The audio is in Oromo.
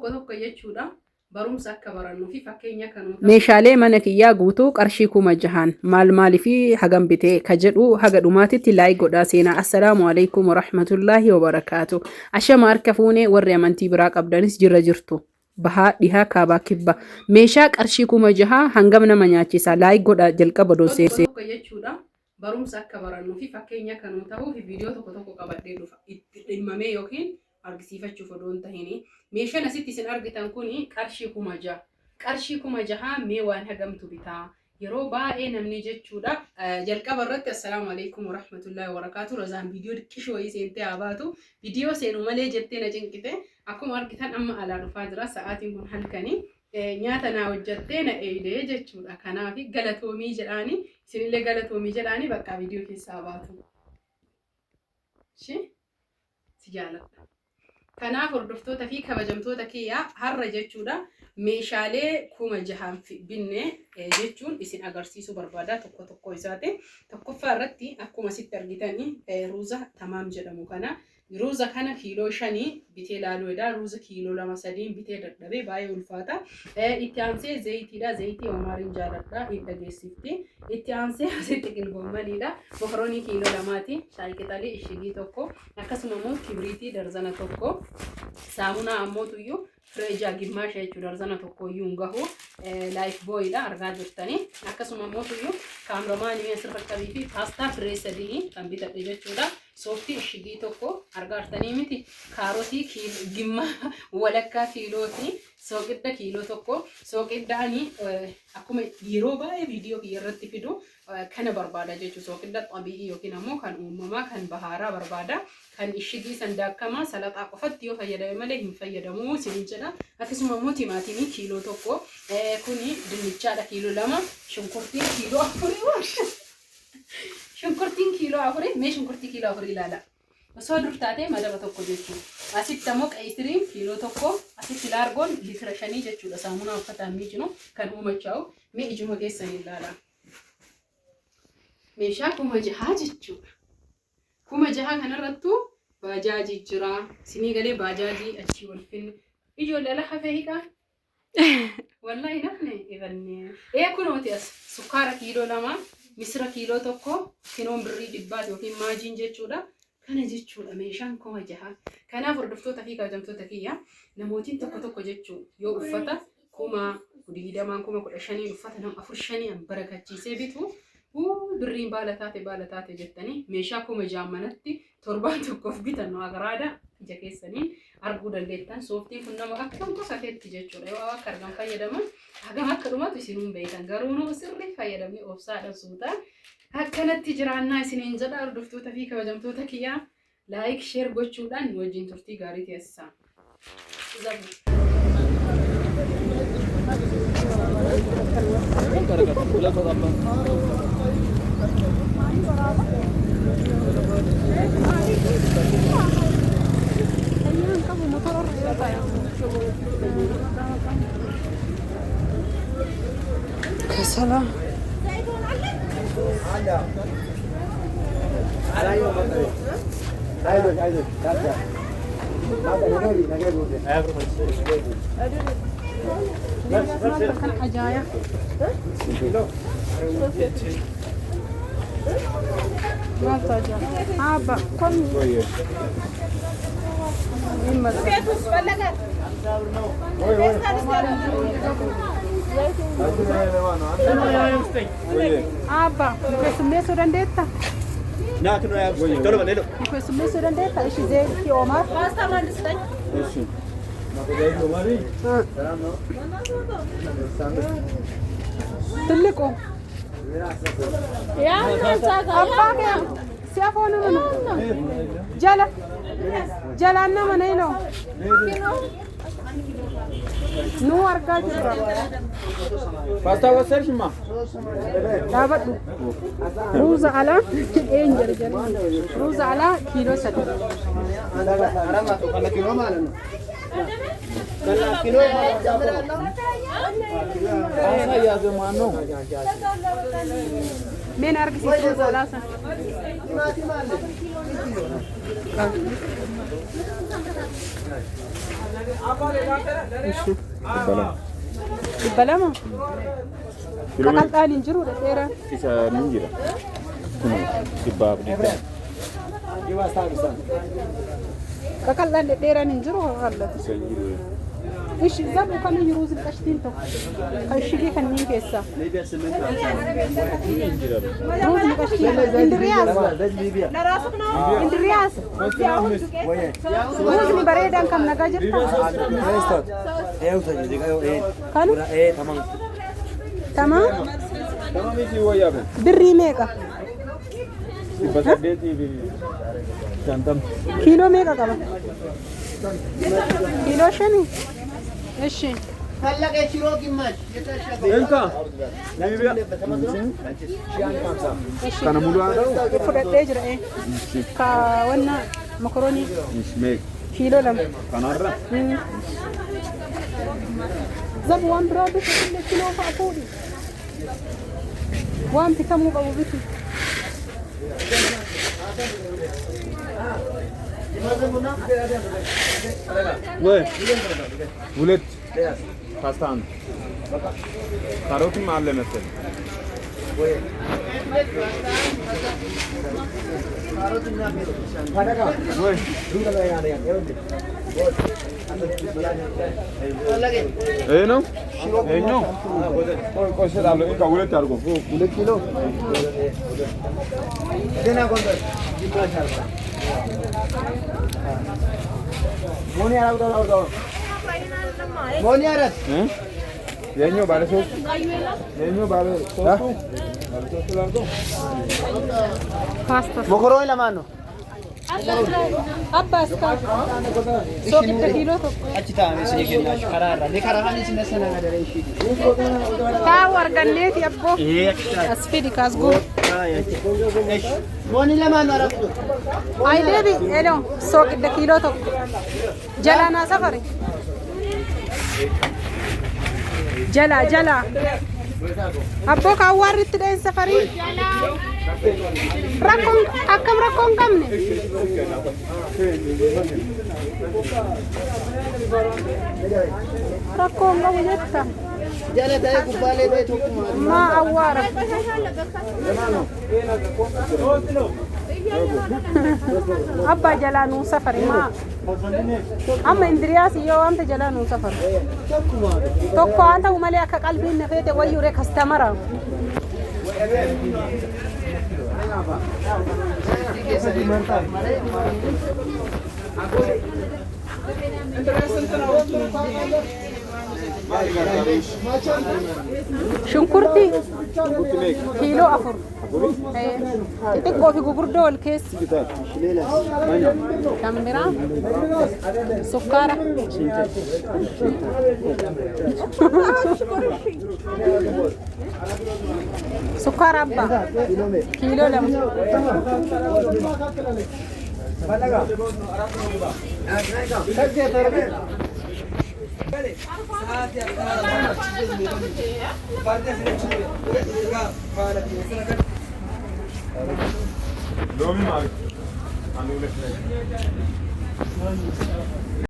tokko tokko jechuudha barumsa akka barannu fi fakkeenya kanuu meeshaalee mana kiyyaa guutuu qarshii 6,000 maal fi hagam bitee ka jedhu haga dhumaatitti laayik godhaa seenaa. Assalaamu alaykum warahmatullaahi wabarakaatu. Ashama harka fuunee warri amantii biraa qabdanis jirra jirtu. Bahaa dhihaa kaabaa kibba meeshaa qarshii 6,000 hangam nama nyaachisa laayik godhaa jalqaba doseesse jechuudha barumsa akka barannu fi fakkeenya kanuu ta'uu fi viidiyoo tokko tokko qabadhee dhufa itti dhimmamee yookiin argisiifachuuf odoon tahini meeshaan asitti isin argitan kuni qarshii 6,000 qarshii 6,000 mee waan hagamtu bitaa yeroo baay'ee namni jechuudha jalqaba irratti assalaamu alaykum warahmatullaahi wabarakaatu. Rozaan viidiyoo diqqishoo seentee habaatu viidiyoo seenu malee jettee na cinqite akkuma argitan amma alaa dhufaa jira sa'aatiin kun halkanii nyaata naa hojjattee na eeyidee jechuudha. Kanaaf galatoomii jedhaani isinillee galatoomii jedhaani bakka viidiyoo keessaa baatu. Si jaaladha. Kanaaf hordoftoota fi kabajamtoota kiyyaa har'a jechuudha meeshaalee 6,000 binne jechuun isin agarsiisuu barbaada tokko tokko isaati. Tokkoffaa irratti akkuma sitti argitanii ruuza tamaam jedhamu kana ruuza kana kiiloo 5 bitee laaluudha. Ruuza kiiloo 2-3 bitee dadhabee baay'ee ulfaata. Itti aansee zayitiidha. Zayitii Omaariin jaaladha hin dhageessifti. Itti aansee asitti qilboomaniidha. Mokoroonii kiiloo 2ti. Shaayii qixalii ishigii tokko akkasuma immoo kibriitii darzana tokko. Saamunaa ammoo tuyyuu Freja gimmaasha jechuudha darzana tokko iyyuu gahu laayif booyidha argaa jirtanii. Akkasuma immoo tuyyuu kaameramaan asirra qabii fi paastaa firee 3 kan bitadhe jechuudha. Sooftii ishigii tokko argaa jirtanii miti. Kaarotii gimmaa walakkaa kiilooti. Soqidda kiiloo tokko. Soqiddaani akkuma yeroo baay'ee viidiyoo irratti fidu kana barbaada jechuudha. Soqidda xabi'ii yookiin ammoo kan uumamaa kan bahaaraa barbaada. Kan ishigii sandaakamaa salaxaa qofatti yoo fayyadame malee hin fayyadamu isin jedha. Akkasuma immoo timaatimii kiiloo tokko. Kuni dinnichaadha kiiloo 2. Shunkurtiin kiiloo 4. Shunkurtiin kiiloo 4 mee shunkurtii kiiloo 4 ilaala. Osoo dur taatee madaba tokko jechuudha. Asitti ammoo qayisiriin kiiloo tokko. Asitti laargoon liitira 5 jechuudha. Saamunaa uffataan miicinu kan uumachaa'u mee ijuma keessan ilaala. Meeshaa 6,000 jechuudha. 6,000 kanarrattu baajaajii jira. Sinii galee baajaajii achi wal finne. Ijoollee ala hafee hiikaa. Wallahi nafne eeganne. Kunooti as sukkaara kiiloo 2, misira kiiloo 1, kinoon birrii 100 yookiin maajiin jechuudha. Kana jechuudha meeshaan 6,000. Kanaaf hordoftoota fi kabajamtoota kiyya namootiin tokko tokko jechuun yoo uffata 10,000 15,000 uffata nama 4-5 barakachiisee bitu birriin baala taate jettanii meeshaa 6,000 manatti torbaan tokkoof bitan agaraada ija keessaniin arguu dandeettan. Sooftiin kun nama akkam tosateetti jechuudha. Yoo akka argan fayyadaman hagam akka dhumatu isin beektan garuu nu sirrii fayyadamee obsaadhaan suuta akkanatti jiraannaa isiniin jedha. Hordoftoota fi kabajamtoota kiyyaa laayik sheer gochuudhaan wajjin turtii gaarii teessisaa. Salam. Abba, questo mese rendetta? No, tu non hai avuto. Dove questo mese rendetta e ci sei Omar? Basta ma stai. Sì. Ma vedete domani? Saranno? Teleko. Ya, Abba che si afonu Jala. Jala na maneno. Nu arga jira. Pasta wasar shima. Dabadu. Ruza ala enjer jan. Ruza ala kilo 7. Arama to kana kilo malano. Kana kilo asa ya zamano. Men argi si ruza ala sa. dhibba lama qaqal'aan hin jiru dheeraan Isa ni jira. Kun dhibbaaf dhibba. qaqal'aan dheeraan hin jiru qaqallatu Isa jiru. ishi zabu kan jiru zilqashtiin tokko kan shigee kanneen keessaa ruuzni qashtiin indiriyaas indiriyaas ruuzni bareedaan kam nagaa jirta kan tamaa Tamam isi wayyaa kan. birrii meeqa Dhibba saddeetii fi shantam. kiiloo meeqa qaba kiiloo shanii እሺ Enka. Libiya. Kana mulu ado. fudhadhee jira ka wanna makaroonii Meek. kiiloo lama Kanarra. zabu waan biraa bitu illee kiloo fa'a fuudhi waan bitamuu qabu bitu Wey. Hulet. Pastan. Karotum alle mesela. No? No? Koi se dalo, inka hulet argo. Hulet kilo. Dena konta. Moni arado. Moni arad. Yenyo bare sos. Yenyo bare sos. paasta Mokoroo lamaanno. abbaas ka soogidda kiiloo tokko Achi taa'ame isin kennaa karaa irra. Ni karaa kan isin sana gadaree ishee. taa'u arganneeti abboo as fidi kaas guu Mooni lamaanno arabdu. ay deebi elo soogidda kiiloo tokko jalaanaa safari jala abboo ka awwaarritti dheen safarii rakkoon akkam rakkoon qabne rakkoon qabu jetta Jala ta'ee gubbaalee ta'e tokkuma. maa awwaara abbaa jalaa nuu safari maa amma indiriyaas yoo wanta jalaa nuu safari tokko haa ta'u malee akka qalbiin na feete wayyure kastamara shunkurti kiiloo 4 xixiqqoo fi gugurdoo wal keessa shambiraa sukkaara sukkaara abbaa kiiloo 2. Lomi mali. Anu le.